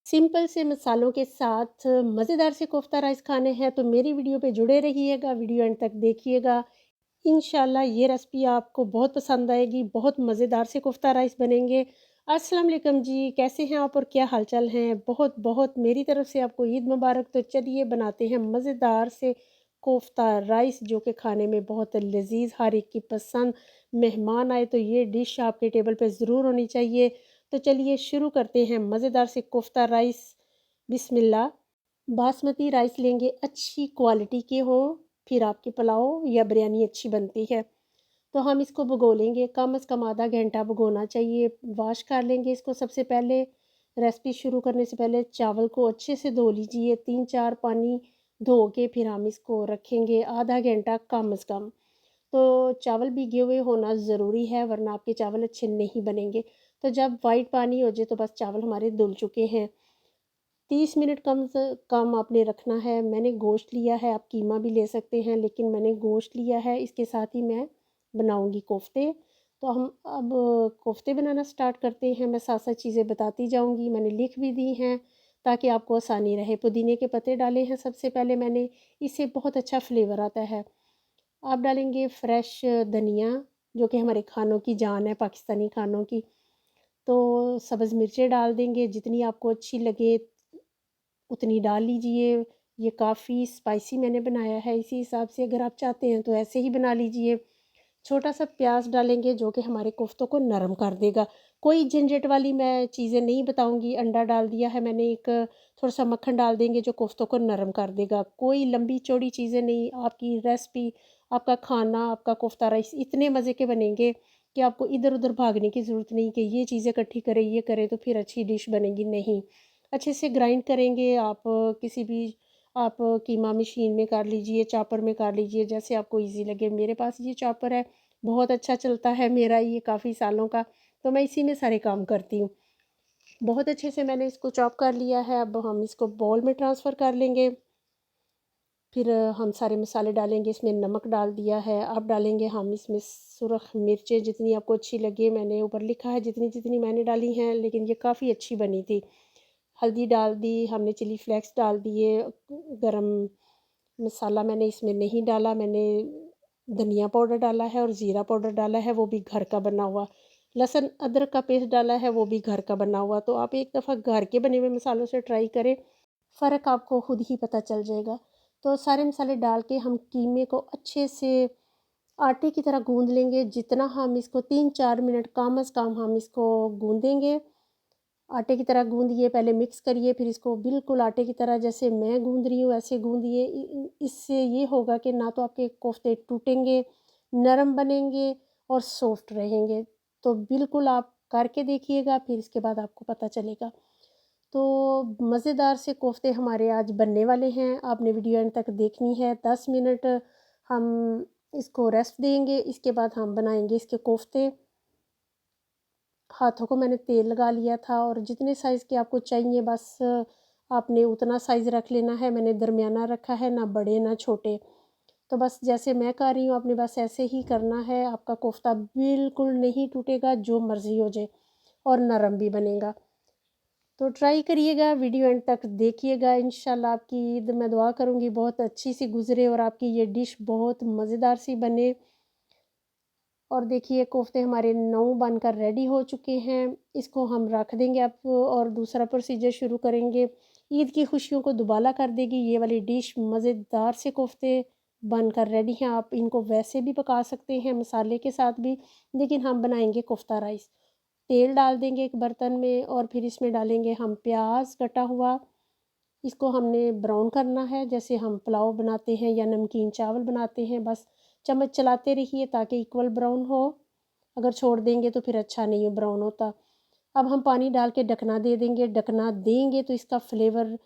Simple से मसालों के साथ मज़ेदार से कोफ्ता राइस खाने हैं तो मेरी वीडियो पे जुड़े रहिएगा, वीडियो एंड तक देखिएगा। इंशाल्लाह ये रेसिपी आपको बहुत पसंद आएगी, बहुत मज़ेदार से कोफ्ता राइस बनेंगे। अस्सलाम वालेकुम जी, कैसे हैं आप और क्या हाल-चाल हैं? बहुत-बहुत मेरी तरफ से आपको ईद मुबारक। तो चलिए बनाते हैं मज़ेदार से कोफ्ता राइस जो कि खाने में बहुत लज़ीज़, हर एक की पसंद। मेहमान आए तो ये डिश आपके टेबल पे ज़रूर होनी चाहिए। तो चलिए शुरू करते हैं मज़ेदार से कोफ्ता राइस। बिस्मिल्लाह। बासमती राइस लेंगे, अच्छी क्वालिटी के हों, फिर आपकी पुलाव या बिरयानी अच्छी बनती है। तो हम इसको भिगो लेंगे, कम से कम आधा घंटा भिगोना चाहिए। वॉश कर लेंगे इसको। सबसे पहले रेसिपी शुरू करने से पहले चावल को अच्छे से धो लीजिए, 3-4 पानी धो के फिर हम इसको रखेंगे आधा घंटा कम से कम। तो चावल भीगे हुए होना ज़रूरी है वरना आपके चावल अच्छे नहीं बनेंगे। तो जब वाइट पानी हो जाए तो बस चावल हमारे धुल चुके हैं। 30 मिनट कम से कम आपने रखना है। मैंने गोश्त लिया है, आप कीमा भी ले सकते हैं लेकिन मैंने गोश्त लिया है। इसके साथ ही मैं बनाऊँगी कोफ्ते। तो हम अब कोफ्ते बनाना स्टार्ट करते हैं। मैं साथ-साथ चीज़ें बताती जाऊँगी, मैंने लिख भी दी हैं ताकि आपको आसानी रहे। पुदीने के पत्ते डाले हैं सबसे पहले मैंने, इससे बहुत अच्छा फ्लेवर आता है। आप डालेंगे फ्रेश धनिया जो कि हमारे खानों की जान है, पाकिस्तानी खानों की। तो सब्ज़ मिर्चें डाल देंगे, जितनी आपको अच्छी लगे उतनी डाल लीजिए। ये काफ़ी स्पाइसी मैंने बनाया है, इसी हिसाब से अगर आप चाहते हैं तो ऐसे ही बना लीजिए। छोटा-सा प्याज़ डालेंगे जो कि हमारे कोफ्तों को नरम कर देगा। कोई झंझट वाली मैं चीज़ें नहीं बताऊँगी। अंडा डाल दिया है मैंने एक, थोड़ा-सा मक्खन डाल देंगे जो कोफ्तों को नरम कर देगा। कोई लंबी-चौड़ी चीज़ें नहीं, आपकी रेसिपी, आपका खाना, आपका कोफ्ता राइस इतने मज़े के बनेंगे कि आपको इधर-उधर भागने की ज़रूरत नहीं कि ये चीज़ें इकट्ठी करें, ये करें तो फिर अच्छी डिश बनेगी, नहीं। अच्छे से ग्राइंड करेंगे आप, किसी भी आप कीमा मशीन में कर लीजिए, चॉपर में कर लीजिए, जैसे आपको ईज़ी लगे। मेरे पास ये चॉपर है, बहुत अच्छा चलता है मेरा ये काफ़ी सालों का, तो मैं इसी में सारे काम करती हूँ। बहुत अच्छे से मैंने इसको चॉप कर लिया है, अब हम इसको बाउल में ट्रांसफ़र कर लेंगे। फिर हम सारे मसाले डालेंगे, इसमें नमक डाल दिया है। अब डालेंगे हम इसमें सुरख मिर्चें जितनी आपको अच्छी लगे, मैंने ऊपर लिखा है जितनी-जितनी मैंने डाली हैं, लेकिन ये काफ़ी अच्छी बनी थी। हल्दी डाल दी, हमने चिली फ्लेक्स डाल दिए, गरम मसाला मैंने इसमें नहीं डाला, मैंने धनिया पाउडर डाला है और ज़ीरा पाउडर डाला है, वो भी घर का बना हुआ। लहसुन अदरक का पेस्ट डाला है, वो भी घर का बना हुआ। तो आप एक दफ़ा घर के बने हुए मसालों से ट्राई करें, फ़र्क आपको खुद ही पता चल जाएगा। तो सारे मसाले डाल के हम कीमे को अच्छे से आटे की तरह गूँध लेंगे। जितना हम इसको 3-4 मिनट कम से कम हम इसको गूँधेंगे। आटे की तरह गूँधिए, पहले मिक्स करिए, फिर इसको बिल्कुल आटे की तरह जैसे मैं गूँध रही हूँ वैसे गूँधिए। इससे ये होगा कि ना तो आपके कोफ्ते टूटेंगे, नरम बनेंगे और सॉफ्ट रहेंगे। तो बिल्कुल आप करके देखिएगा, फिर इसके बाद आपको पता चलेगा। तो मज़ेदार से कोफ्ते हमारे आज बनने वाले हैं, आपने वीडियो एंड तक देखनी है। 10 मिनट हम इसको रेस्ट देंगे, इसके बाद हम बनाएँगे इसके कोफ्ते। हाथों को मैंने तेल लगा लिया था और जितने साइज़ के आपको चाहिए बस आपने उतना साइज़ रख लेना है। मैंने दरमियाना रखा है, ना बड़े ना छोटे। तो बस जैसे मैं कर रही हूँ आपने बस ऐसे ही करना है। आपका कोफ्ता बिल्कुल नहीं टूटेगा, जो मर्ज़ी हो जाए, और नरम भी बनेगा। तो ट्राई करिएगा, वीडियो एंड तक देखिएगा। इंशाल्लाह आपकी ईद मैं दुआ करूँगी बहुत अच्छी सी गुज़रे और आपकी ये डिश बहुत मज़ेदार सी बने। और देखिए कोफ्ते हमारे 9 बनकर रेडी हो चुके हैं। इसको हम रख देंगे अब और दूसरा प्रोसीजर शुरू करेंगे। ईद की खुशियों को दुबाला कर देगी ये वाली डिश। मज़ेदार से कोफ्ते बनकर रेडी हैं। आप इनको वैसे भी पका सकते हैं, मसाले के साथ भी, लेकिन हम बनाएँगे कोफ्ता राइस। तेल डाल देंगे एक बर्तन में और फिर इसमें डालेंगे हम प्याज़ कटा हुआ। इसको हमने ब्राउन करना है जैसे हम पुलाव बनाते हैं या नमकीन चावल बनाते हैं। बस चम्मच चलाते रहिए ताकि इक्वल ब्राउन हो। अगर छोड़ देंगे तो फिर अच्छा नहीं ब्राउन होता। अब हम पानी डाल के ढकना दे देंगे। ढकना देंगे तो इसका फ्लेवर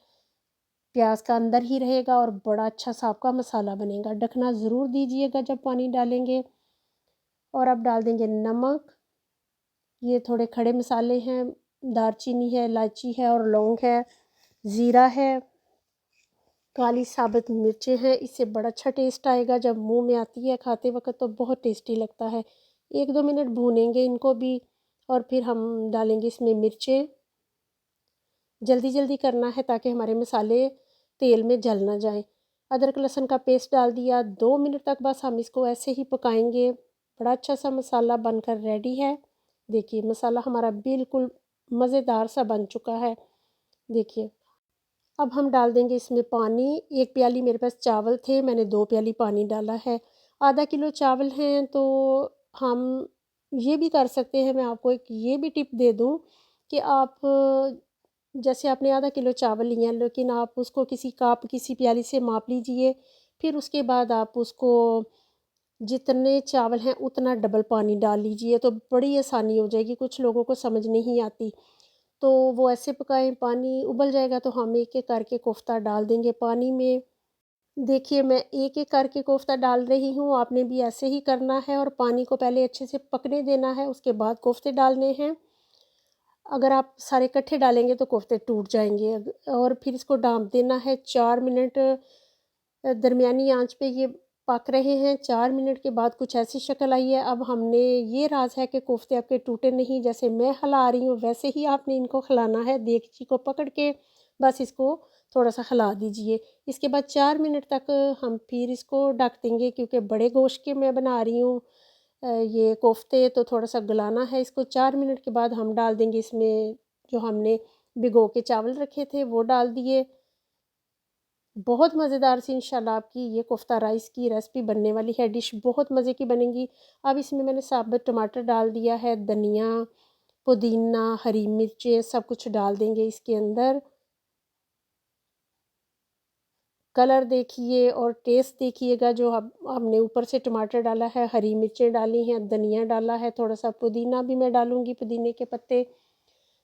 प्याज़ का अंदर ही रहेगा और बड़ा अच्छा सा आपका मसाला बनेगा। ढकना ज़रूर दीजिएगा जब पानी डालेंगे। और अब डाल देंगे नमक। ये थोड़े खड़े मसाले हैं, दालचीनी है, इलायची है और लौंग है, ज़ीरा है, काली साबुत मिर्चें हैं। इससे बड़ा अच्छा टेस्ट आएगा जब मुँह में आती है खाते वक़्त, तो बहुत टेस्टी लगता है। 1-2 मिनट भूनेंगे इनको भी और फिर हम डालेंगे इसमें मिर्चें। जल्दी जल्दी करना है ताकि हमारे मसाले तेल में जल ना जाएं। अदरक लहसुन का पेस्ट डाल दिया, 2 मिनट तक बस हम इसको ऐसे ही पकाएंगे। बड़ा अच्छा सा मसाला बनकर रेडी है। देखिए मसाला हमारा बिल्कुल मज़ेदार सा बन चुका है। देखिए अब हम डाल देंगे इसमें पानी। 1 प्याली मेरे पास चावल थे, मैंने 2 प्याली पानी डाला है। आधा किलो चावल हैं तो हम ये भी कर सकते हैं, मैं आपको एक ये भी टिप दे दूँ कि आप जैसे आपने आधा किलो चावल लिए हैं, लेकिन आप उसको किसी कप, किसी प्याली से माप लीजिए। फिर उसके बाद आप उसको जितने चावल हैं उतना डबल पानी डाल लीजिए, तो बड़ी आसानी हो जाएगी। कुछ लोगों को समझ नहीं आती, तो वो ऐसे पकाएं, पानी उबल जाएगा तो हम एक एक करके कोफ्ता डाल देंगे पानी में। देखिए मैं एक एक करके कोफ्ता डाल रही हूँ, आपने भी ऐसे ही करना है और पानी को पहले अच्छे से पकने देना है, उसके बाद कोफ्ते डालने हैं। अगर आप सारे इकट्ठे डालेंगे तो कोफ्ते टूट जाएंगे। और फिर इसको ढाँप देना है 4 मिनट। दरमियानी आंच पे ये पक रहे हैं। 4 मिनट के बाद कुछ ऐसी शक्ल आई है। अब हमने, ये राज है कि कोफ्ते आपके टूटे नहीं, जैसे मैं हिला रही हूँ वैसे ही आपने इनको हिलाना है। देगची को पकड़ के बस इसको थोड़ा सा हिला दीजिए। इसके बाद 4 मिनट तक हम फिर इसको ढक देंगे, क्योंकि बड़े गोश्त के मैं बना रही हूँ ये कोफ्ते, तो थोड़ा सा गलाना है इसको। 4 मिनट के बाद हम डाल देंगे इसमें जो हमने भिगो के चावल रखे थे वो डाल दिए। बहुत मज़ेदार सी इंशाल्लाह आपकी ये कोफ्ता राइस की रेसिपी बनने वाली है। डिश बहुत मज़े की बनेगी। अब इसमें मैंने साबुत टमाटर डाल दिया है, धनिया, पुदीना, हरी मिर्चें सब कुछ डाल देंगे इसके अंदर। कलर देखिए और टेस्ट देखिएगा। जो हमने ऊपर से टमाटर डाला है, हरी मिर्चें डाली हैं, धनिया डाला है, थोड़ा सा पुदीना भी मैं डालूँगी, पुदीने के पत्ते।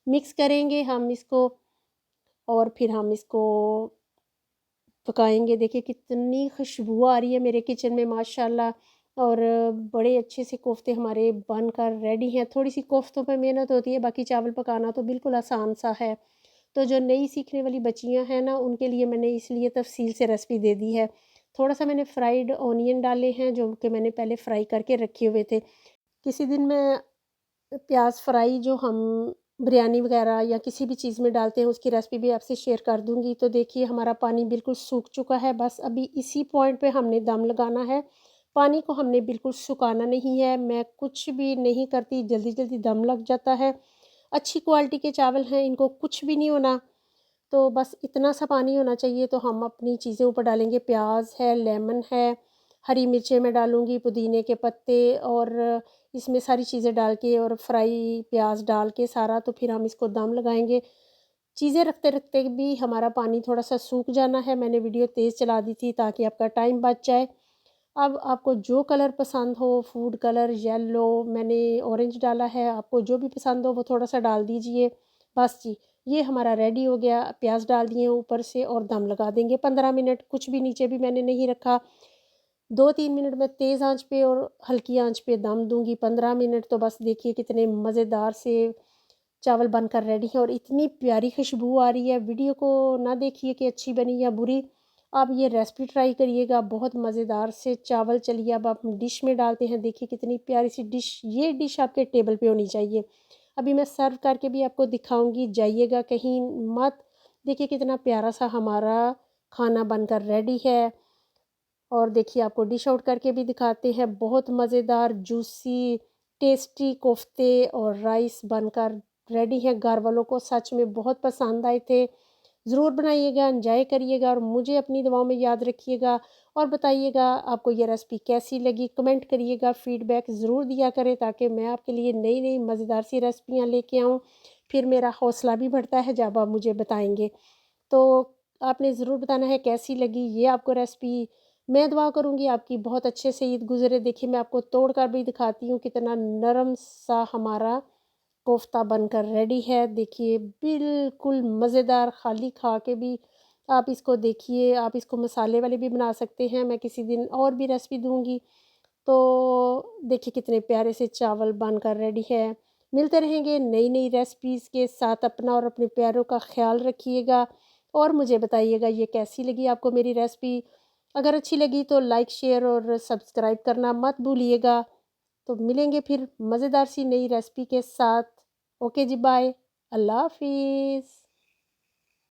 मिक्स करेंगे हम इसको और फिर हम इसको पकाएँगे। देखिए कितनी खुशबू आ रही है मेरे किचन में माशाल्लाह। और बड़े अच्छे से कोफ्ते हमारे बनकर रेडी हैं। थोड़ी-सी कोफ्तों पे मेहनत होती है, बाकी चावल पकाना तो बिल्कुल आसान सा है। तो जो नई सीखने वाली बच्चियाँ हैं ना, उनके लिए मैंने इसलिए तफ़सील से रेसिपी दे दी है। थोड़ा-सा मैंने फ्राइड ऑनियन डाले हैं, जो कि मैंने पहले फ्राई करके रखे हुए थे। किसी दिन मैं प्याज़ फ्राई जो हम बिरयानी वग़ैरह या किसी भी चीज़ में डालते हैं, उसकी रेसिपी भी आपसे शेयर कर दूँगी। तो देखिए हमारा पानी बिल्कुल सूख चुका है, बस अभी इसी पॉइंट पे हमने दम लगाना है। पानी को हमने बिल्कुल सुखाना नहीं है, मैं कुछ भी नहीं करती, जल्दी-जल्दी दम लग जाता है। अच्छी क्वालिटी के चावल हैं, इनको कुछ भी नहीं होना, तो बस इतना सा पानी होना चाहिए। तो हम अपनी चीज़ें ऊपर डालेंगे, प्याज है, लेमन है, हरी मिर्चें मैं डालूँगी, पुदीने के पत्ते, और इसमें सारी चीज़ें डाल के और फ्राई प्याज डाल के सारा, तो फिर हम इसको दम लगाएँगे। चीज़ें रखते-रखते भी हमारा पानी थोड़ा-सा सूख जाना है। मैंने वीडियो तेज़ चला दी थी ताकि आपका टाइम बच जाए। अब आपको जो कलर पसंद हो, फूड कलर, येलो, मैंने ऑरेंज डाला है, आपको जो भी पसंद हो वो थोड़ा-सा डाल दीजिए। बस जी, ये हमारा रेडी हो गया। प्याज़ डाल दिए ऊपर से और दम लगा देंगे 15 मिनट, कुछ भी नीचे भी मैंने नहीं रखा। 2-3 मिनट में तेज़ आँच पे और हल्की आँच पे दम दूँगी, 15 मिनट। तो बस देखिए कितने मज़ेदार से चावल बनकर रेडी हैं और इतनी प्यारी खुशबू आ रही है। वीडियो को ना देखिए कि अच्छी बनी या बुरी, आप ये रेसिपी ट्राई करिएगा, बहुत मज़ेदार से चावल। चलिए अब आप डिश में डालते हैं। देखिए कितनी प्यारी सी डिश, ये डिश आपके टेबल पे होनी चाहिए। अभी मैं सर्व करके भी आपको दिखाऊँगी, जाइएगा कहीं मत। देखिए कितना प्यारा सा हमारा खाना बनकर रेडी है। और देखिए आपको डिश आउट करके भी दिखाते हैं। बहुत मज़ेदार, जूसी, टेस्टी कोफ्ते और राइस बनकर रेडी हैं। घर वालों को सच में बहुत पसंद आए थे। ज़रूर बनाइएगा, एंजॉय करिएगा और मुझे अपनी दुआओं में याद रखिएगा। और बताइएगा आपको ये रेसिपी कैसी लगी, कमेंट करिएगा, फ़ीडबैक ज़रूर दिया करें ताकि मैं आपके लिए नई-नई मज़ेदार सी रेसिपियाँ लेके आऊँ। फिर मेरा हौसला भी बढ़ता है जब आप मुझे बताएँगे। तो आपने ज़रूर बताना है कैसी लगी ये आपको रेसिपी। मैं दुआ करूँगी आपकी बहुत अच्छे से ईद गुज़रे। देखिए मैं आपको तोड़ कर भी दिखाती हूँ कितना नरम सा हमारा कोफ्ता बनकर रेडी है। देखिए बिल्कुल मज़ेदार, खाली खा के भी आप इसको देखिए। आप इसको मसाले वाले भी बना सकते हैं, मैं किसी दिन और भी रेसिपी दूँगी। तो देखिए कितने प्यारे से चावल बनकर रेडी है। मिलते रहेंगे नई-नई रेसिपीज़ के साथ। अपना और अपने प्यारों का ख़्याल रखिएगा और मुझे बताइएगा ये कैसी लगी आपको मेरी रेसिपी। अगर अच्छी लगी तो लाइक, शेयर और सब्सक्राइब करना मत भूलिएगा। तो मिलेंगे फिर मज़ेदार सी नई रेसिपी के साथ। ओके जी, बाय। अल्लाह हाफ़िज़।